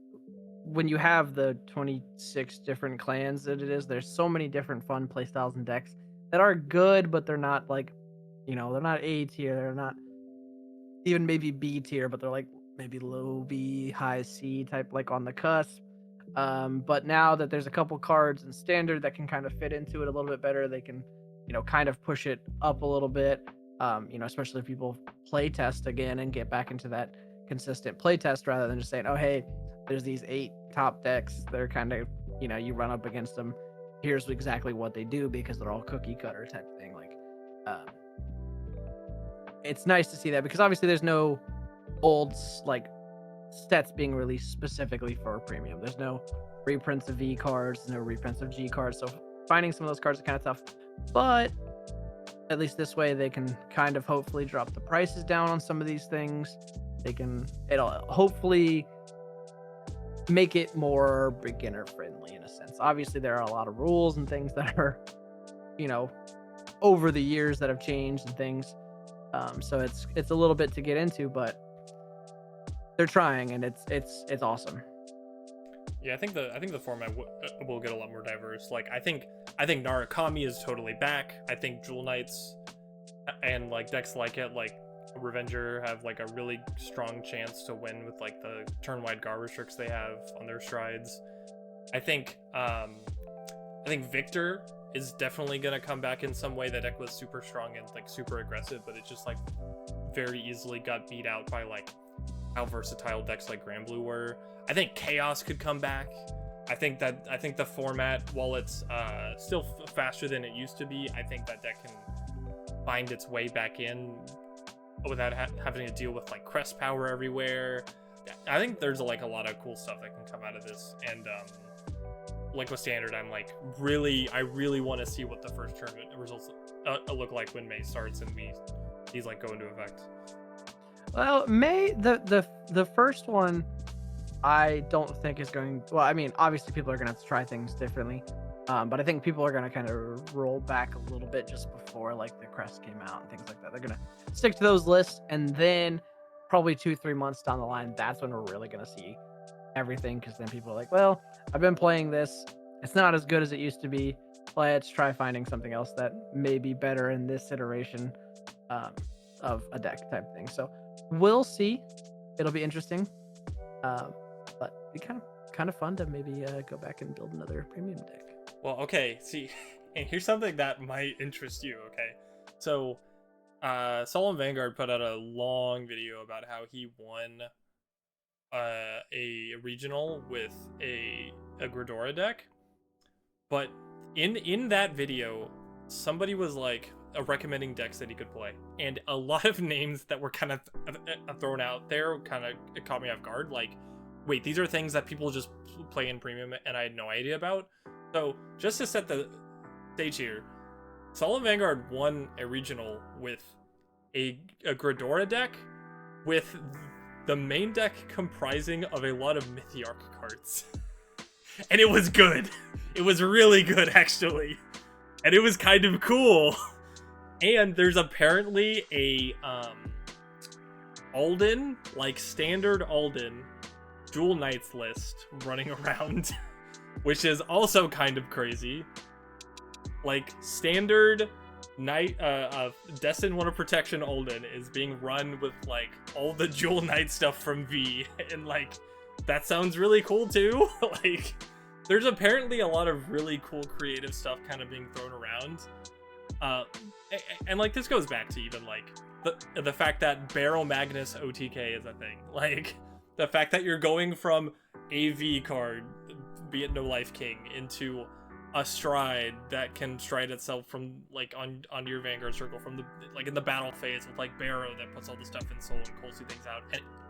when you have the 26 different clans that it is, there's so many different fun playstyles and decks that are good, but they're not like, they're not A tier, they're not even maybe B tier, but they're like maybe low B, high C type, like on the cusp. But now that there's a couple cards in standard that can kind of fit into it a little bit better, they can, kind of push it up a little bit. Especially if people play test again and get back into that consistent play test rather than just saying, oh, hey, there's these 8 top decks. They're kind of, you run up against them. Here's exactly what they do because they're all cookie cutter type thing. Like, it's nice to see that because obviously there's no old like sets being released specifically for premium. There's no reprints of V cards, no reprints of G cards. So finding some of those cards is kind of tough, but at least this way they can kind of hopefully drop the prices down on some of these things. It'll hopefully make it more beginner friendly in a sense. Obviously there are a lot of rules and things that are, over the years that have changed and things. So it's a little bit to get into, but they're trying, and it's awesome. Yeah, I think the format will get a lot more diverse. Like I think Narukami is totally back. I think Jewel Knights and like decks like it, like Revenger, have like a really strong chance to win with like the turn-wide garbage tricks they have on their strides. I think Victor is definitely gonna come back in some way. That deck was super strong and like super aggressive, but it just like very easily got beat out by like how versatile decks like Grand Blue were. I think Chaos could come back. I think the format, while it's still faster than it used to be, I think that deck can find its way back in without having to deal with like crest power everywhere. I think there's like a lot of cool stuff that can come out of this, and like with standard, I'm like I really want to see what the first tournament results look like when May starts and these like go into effect. Well, May, the first one, I don't think is going. Well, I mean, obviously people are gonna have to try things differently, but I think people are gonna kind of roll back a little bit just before like the crest came out and things like that. They're gonna stick to those lists, and then probably 2-3 months down the line, that's when we're really gonna see everything, because then people are like, well, I've been playing this, it's not as good as it used to be. Let's try finding something else that may be better in this iteration of a deck type thing. So we'll see. It'll be interesting, but it'd be kind of fun to maybe go back and build another premium deck. Well, okay, see, and here's something that might interest you. Okay, so Solemn Vanguard put out a long video about how he won a regional with a Gridora deck, but in that video somebody was like recommending decks that he could play, and a lot of names that were kind of thrown out there kind of caught me off guard. Like, wait, these are things that people just play in premium and I had no idea about. So just to set the stage here, Solemn Vanguard won a regional with a Gridora deck with the main deck comprising of a lot of Mythiarch cards. And it was good. It was really good, actually. And it was kind of cool. And there's apparently a Alden, like standard Alden, Jewel Knights list running around, which is also kind of crazy. Like standard Destin One of Protection Olden is being run with like all the Jewel Knight stuff from V, and like that sounds really cool too. Like there's apparently a lot of really cool creative stuff kind of being thrown around. And like this goes back to even like the fact that Barrow Magnus OTK is a thing. Like the fact that you're going from a V card, be it No Life King, into a stride that can stride itself from like on your Vanguard circle from the like in the battle phase with like Barrow that puts all the stuff in soul and Colsey things out,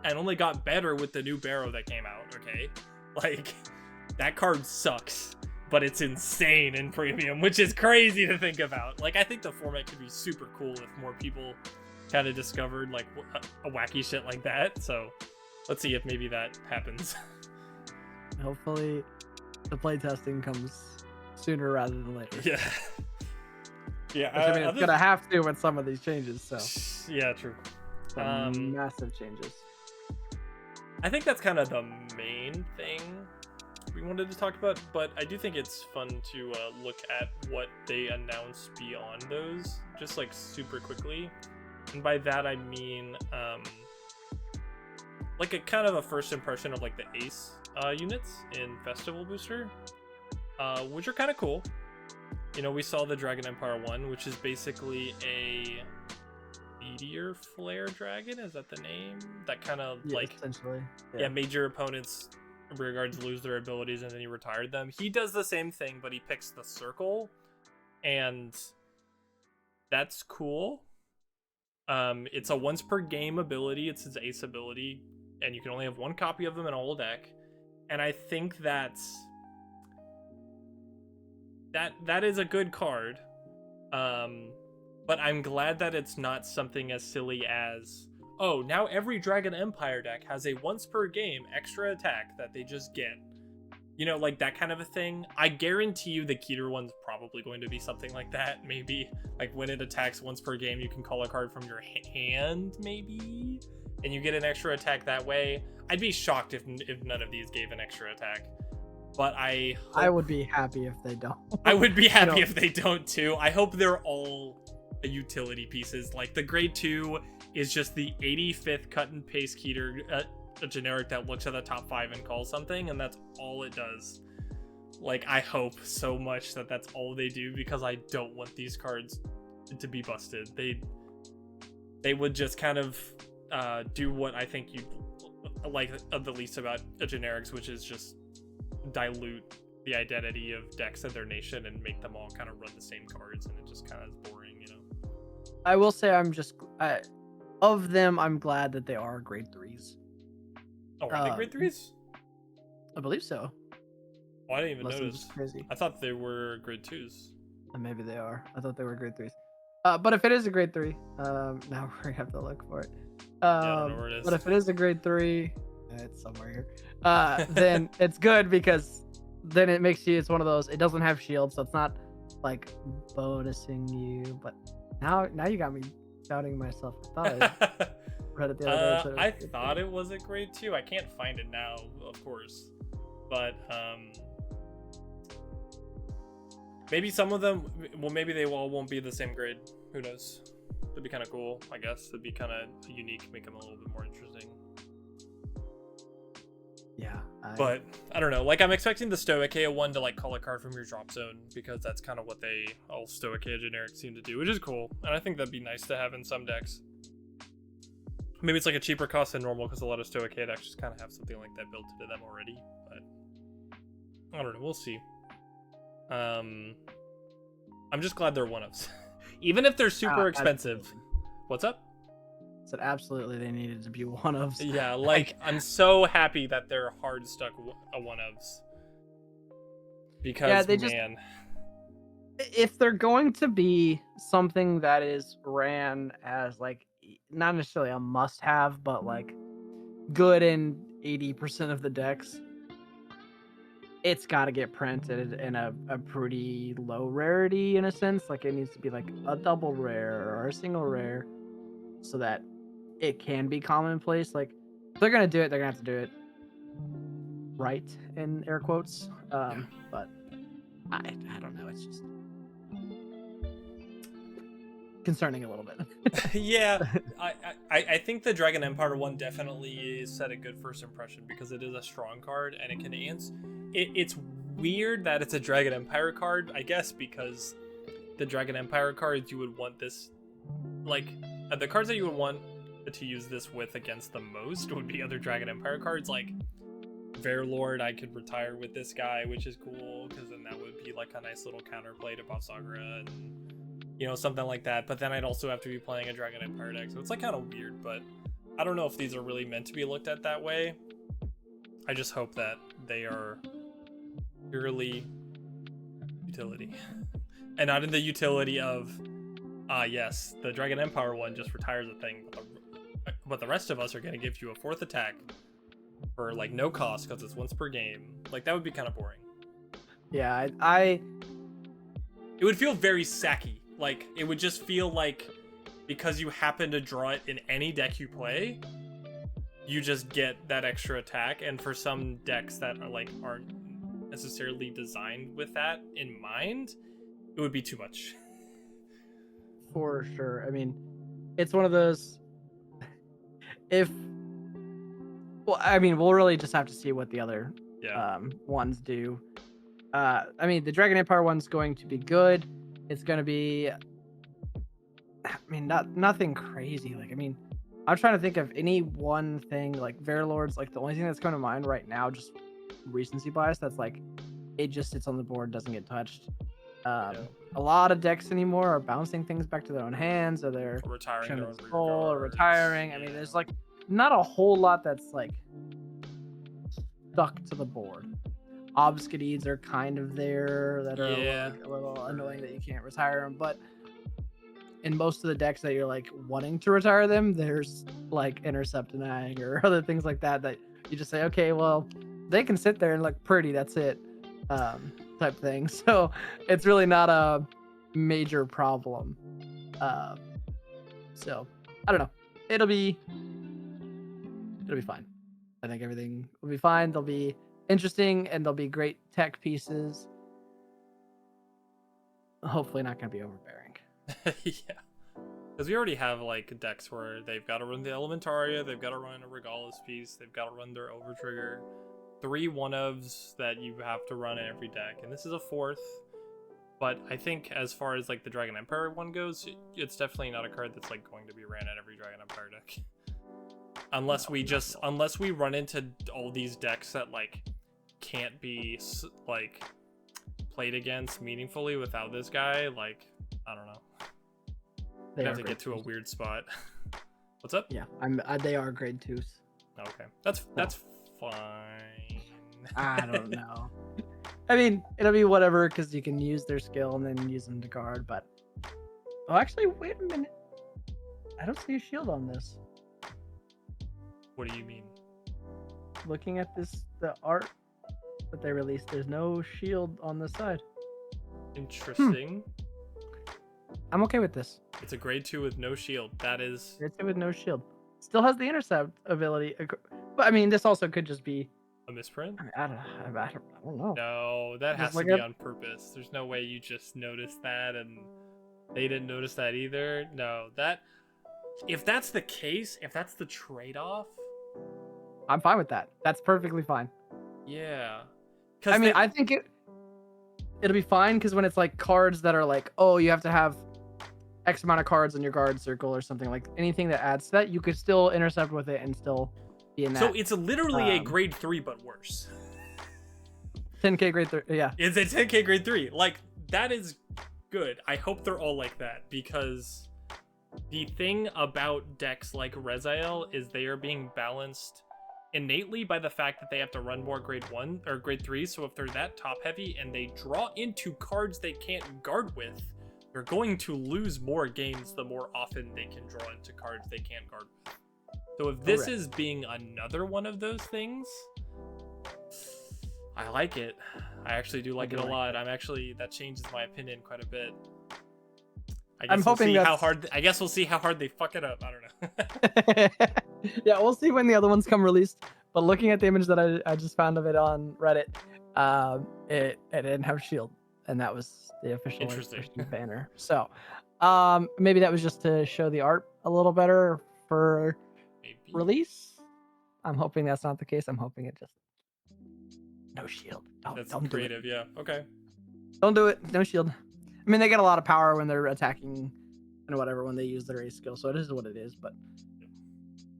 and only got better with the new Barrow that came out. Okay, like that card sucks, but it's insane in premium, which is crazy to think about. Like I think the format could be super cool if more people kind of discovered like a wacky shit like that. So let's see if maybe that happens. Hopefully the playtesting comes sooner rather than later. Yeah. Yeah. Which, I mean, it's gonna have to with some of these changes. So. Yeah, true. Massive changes. I think that's kind of the main thing we wanted to talk about, but I do think it's fun to look at what they announce beyond those, just like super quickly. And by that I mean, like a kind of a first impression of like the Ace units in Festival Booster. Which are kind of cool. You know, we saw the Dragon Empire 1, which is basically a meteor flare dragon. Is that the name? That kind of like essentially. Yeah, made your opponents rear guards lose their abilities and then you retired them. He does the same thing, but he picks the circle, and that's cool. It's a once per game ability. It's his Ace ability, and you can only have one copy of them in a whole deck. And I think that is a good card, but I'm glad that it's not something as silly as, oh, now every Dragon Empire deck has a once per game extra attack that they just get, you know, like that kind of a thing. I guarantee you the Keter one's probably going to be something like that. Maybe like when it attacks once per game, you can call a card from your hand, maybe, and you get an extra attack that way. I'd be shocked if none of these gave an extra attack. But I would be happy if they don't. I would be happy if they don't too. I hope they're all utility pieces. Like the grade 2 is just the 85th cut and paste Keter, a generic that looks at the top 5 and calls something, and that's all it does. Like I hope so much that that's all they do, because I don't want these cards to be busted. They would just kind of do what I think you like the least about generics, which is just dilute the identity of decks of their nation and make them all kind of run the same cards, and it just kind of is boring, you know. I will say of them, I'm glad that they are grade 3s. Oh, are they grade 3s? I believe so. Oh, I didn't even Unless notice. Crazy. I thought they were grade 2s. Maybe they are. I thought they were grade 3s. But if it is a grade 3, now we're gonna have to look for it. Yeah, I don't know where it is. But if it is a grade 3, it's somewhere here. Then it's good, because then it makes you, it's one of those, it doesn't have shield, so it's not like bonusing you. But now you got me doubting myself. I thought I read it the other day. I thought it was a grade 2. I can't find it now, of course. But maybe some of them, well, maybe they all won't be the same grade. Who knows? That'd be kind of cool, I guess. It'd be kind of unique, make them a little bit more interesting. Yeah. But I don't know. Like, I'm expecting the Stoicheia one to like call a card from your drop zone, because that's kind of what all Stoicheia generics seem to do, which is cool. And I think that'd be nice to have in some decks. Maybe it's like a cheaper cost than normal, because a lot of Stoicheia decks just kind of have something like that built into them already. But I don't know. We'll see. I'm just glad they're one-ofs. Even if they're super expensive. Absolutely. What's up? Said absolutely they needed to be one-ofs. Yeah, like I'm so happy that they're hard stuck one-ofs. Because man, if they're going to be something that is ran as like not necessarily a must-have, but like good in 80% of the decks, it's got to get printed in a pretty low rarity in a sense. Like it needs to be like a double rare or a single rare, so that it can be commonplace. Like if they're gonna do it, they're gonna have to do it right, in air quotes. But I don't know. It's just concerning a little bit. Yeah, I think the Dragon Empire one definitely set a good first impression because it is a strong card and it can answer. It's weird that it's a Dragon Empire card, I guess, because the Dragon Empire cards you would want this, like, the cards that you would want to use this with against the most would be other Dragon Empire cards, like Verlord. I could retire with this guy, which is cool because then that would be like a nice little counterplay to Buff Sagra and, you know, something like that. But then I'd also have to be playing a Dragon Empire deck, so it's like kind of weird. But I don't know if these are really meant to be looked at that way. I just hope that they are purely utility and not in the utility of yes, the Dragon Empire one just retires a thing, but the rest of us are going to give you a 4th attack for like no cost because it's once per game. Like, that would be kind of boring. Yeah, it would feel very sacky. Like, it would just feel like because you happen to draw it in any deck you play, you just get that extra attack. And for some decks that are like aren't necessarily designed with that in mind, it would be too much. For sure. I mean, it's one of those. We'll really just have to see what the other ones do. I mean, the Dragon Empire one's going to be good. It's going to be, I mean, nothing crazy. Like, I mean, I'm trying to think of any one thing. Like, Verlord's like the only thing that's coming to mind right now, just recency bias. That's like, it just sits on the board, doesn't get touched. A lot of decks anymore are bouncing things back to their own hands, or they're retiring their own or retiring. I mean, there's like not a whole lot that's like stuck to the board. Obscudides are kind of there that are like a little annoying that you can't retire them, but in most of the decks that you're like wanting to retire them, there's like Intercept and Ag or other things like that you just say, okay, well, they can sit there and look pretty, that's it. Type thing. So it's really not a major problem. So I don't know. It'll be fine. I think everything will be fine. They'll be interesting and they'll be great tech pieces. Hopefully not going to be overbearing. Yeah. Because we already have like decks where they've got to run the Elementaria, they've got to run a Regalis piece, they've got to run their Overtrigger. 3 one-ofs that you have to run in every deck, and this is a 4th. But I think as far as like the Dragon Empire one goes, it's definitely not a card that's like going to be ran in every Dragon Empire deck. Unless we run into all these decks that like can't be like played against meaningfully without this guy. Like, I don't know. We have to get to a weird spot. What's up? Yeah, they are grade 2s. Okay, that's fine. I don't know. I mean, it'll be whatever because you can use their skill and then use them to guard. But actually, wait a minute. I don't see a shield on this. What do you mean? Looking at the art that they released, there's no shield on the side. Interesting. I'm okay with this. It's a grade 2 with no shield. That is grade 2 with no shield. Still has the intercept ability, but I mean, this also could just be a misprint. I don't know. No, that has to be on purpose. There's no way you just noticed that and they didn't notice that either. No, if that's the case, if that's the trade-off, I'm fine with that. That's perfectly fine. Yeah. I mean, I think it'll be fine because when it's like cards that are like, oh, you have to have X amount of cards in your guard circle or something, like anything that adds to that, you could still intercept with it and still be in that. So it's literally a grade 3 but worse. 10k grade 3, yeah. It's a 10k grade 3. Like, that is good. I hope they're all like that, because the thing about decks like Rezael is they are being balanced innately by the fact that they have to run more grade 1 or grade 3. So if they're that top heavy and they draw into cards they can't guard with, they're going to lose more games the more often they can draw into cards they can't guard with. So if this is being another one of those things, I like it. I actually do like it a lot. That changes my opinion quite a bit. I guess we'll see how hard they fuck it up. I don't know. Yeah, we'll see when the other ones come released. But looking at the image that I just found of it on Reddit, it didn't have shield. and that was the official Interesting. banner. So, maybe that was just to show the art a little better for Maybe. release. I'm hoping that's not the case. I'm hoping it just no shield. That's Don't creative, do it. yeah. Okay. Don't do it. No shield. I mean, they get a lot of power when they're attacking and whatever when they use their ace skill, so it is what it is. But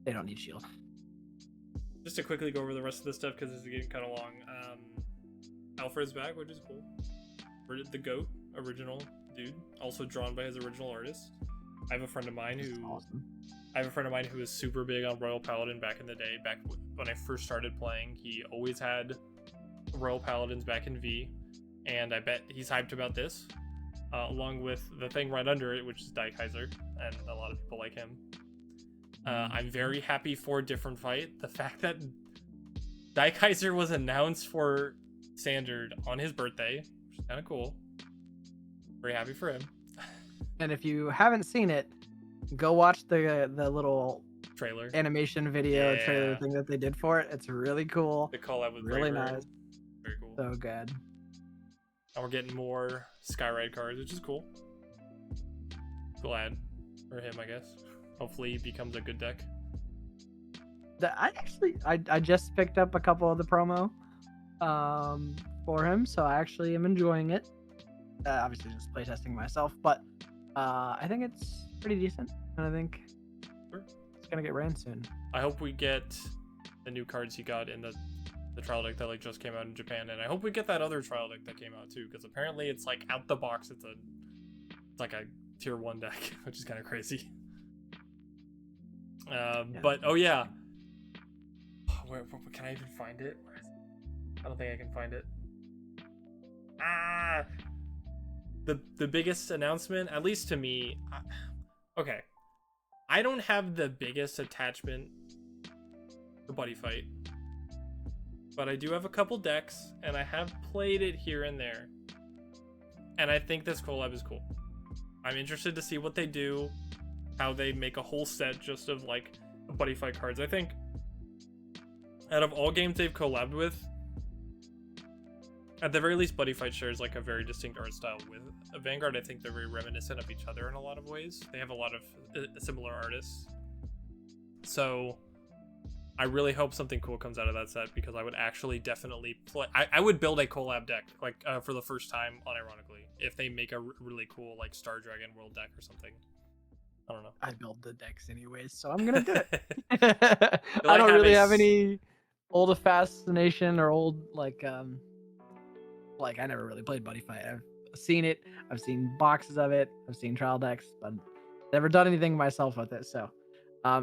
they don't need shield. Just to quickly go over the rest of this stuff because this is getting kind of long. Alfred's back, which is cool. The GOAT, original dude, also drawn by his original artist. I have a friend of mine who was super big on Royal Paladin back in the day. Back when I first started playing, he always had Royal Paladins back in V, and I bet he's hyped about this, along with the thing right under it, which is Daikaiser, and a lot of people like him. I'm very happy for Different Fight. The fact that Daikaiser was announced for Standard on his birthday, which is kind of cool. Very happy for him. And if you haven't seen it, go watch the little Trailer animation video trailer thing that they did for it. It's really cool. The collab was really nice. Very cool. So good. And we're getting more Skyride cards, which is cool. Glad for him, I guess. Hopefully he becomes a good deck. I just picked up a couple of the promo for him, so I actually am enjoying it. Obviously just playtesting myself, but I think it's pretty decent, and I think it's gonna get ran soon. I hope we get the new cards he got in the trial deck that like just came out in Japan, and I hope we get that other trial deck that came out too, because apparently it's like out the box it's like a tier 1 deck, which is kind of crazy. But oh yeah, where can I even find it? I don't think I can find it. The biggest announcement, at least to me, okay, I don't have the biggest attachment to Buddy Fight, but I do have a couple decks, and I have played it here and there, and I think this collab is cool. I'm interested to see what they do, how they make a whole set just of like Buddy Fight cards. I think out of all games they've collabed with, at the very least, Buddy Fight shares like a very distinct art style with Vanguard. I think they're very reminiscent of each other in a lot of ways. They have a lot of similar artists. So I really hope something cool comes out of that set, because I would actually definitely play. I would build a collab deck like for the first time, unironically, if they make a really cool like Star Dragon World deck or something. I don't know. I build the decks anyways, so I'm gonna do it. I don't really have any old fascination or old like I never really played Buddy Fight. I've seen it, I've seen boxes of it, I've seen trial decks, but never done anything myself with it. So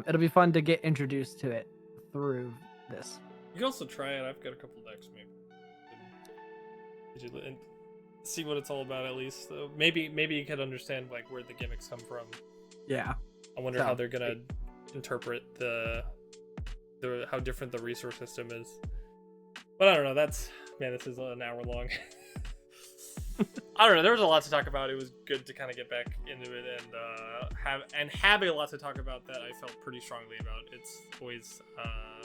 it'll be fun to get introduced to it through this. You can also try it. I've got a couple decks, maybe. And see what it's all about at least. So maybe you could understand like where the gimmicks come from. Yeah. I wonder how they're gonna interpret the how different the resource system is. But I don't know. This is an hour long. I don't know. There was a lot to talk about. It was good to kind of get back into it and have a lot to talk about that I felt pretty strongly about. It's always I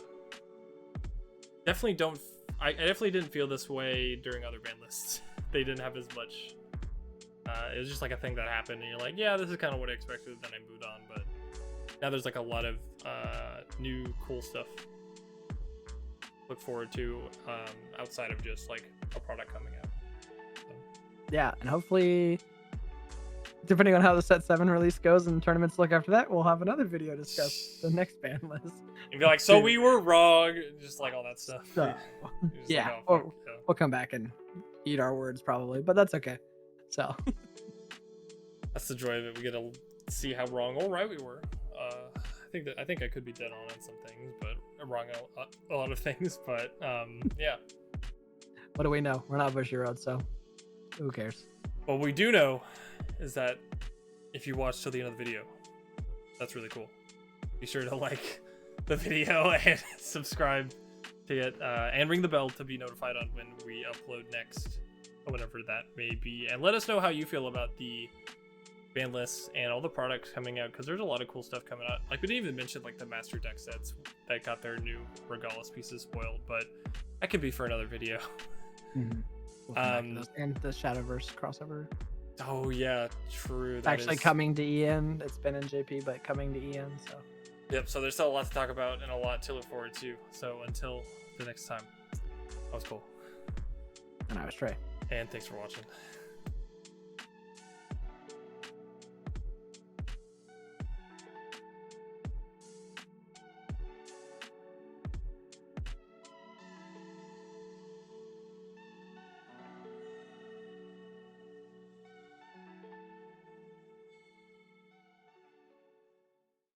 definitely didn't feel this way during other ban lists. They didn't have as much. It was just like a thing that happened, and you're like, yeah, this is kind of what I expected. Then I moved on, but now there's like a lot of new cool stuff look forward to outside of just like a product coming out. So. Yeah, and hopefully, depending on how the set 7 release goes and tournaments look after that, we'll have another video to discuss the next ban list. And be like, so we were wrong, just like all that stuff. Yeah, like, oh, we'll come back and eat our words probably, but that's okay. So that's the joy of it. We get to see how wrong or right we were. I think I could be dead on some things, but wrong on a lot of things. But yeah. What do we know? We're not Bushiroad, so who cares? What we do know is that if you watch till the end of the video, that's really cool. Be sure to like the video and subscribe to it, and ring the bell to be notified on when we upload next, or whatever that may be. And let us know how you feel about the ban lists and all the products coming out, because there's a lot of cool stuff coming out. Like we didn't even mention like the master deck sets that got their new Regalis pieces spoiled, but that could be for another video. Mm-hmm. We'll come back to those. And the Shadowverse crossover. Oh yeah, true. It's actually coming to EN. It's been in JP, but coming to EN. So. Yep. So there's still a lot to talk about and a lot to look forward to. So until the next time, that was cool. And I was Trey. And thanks for watching.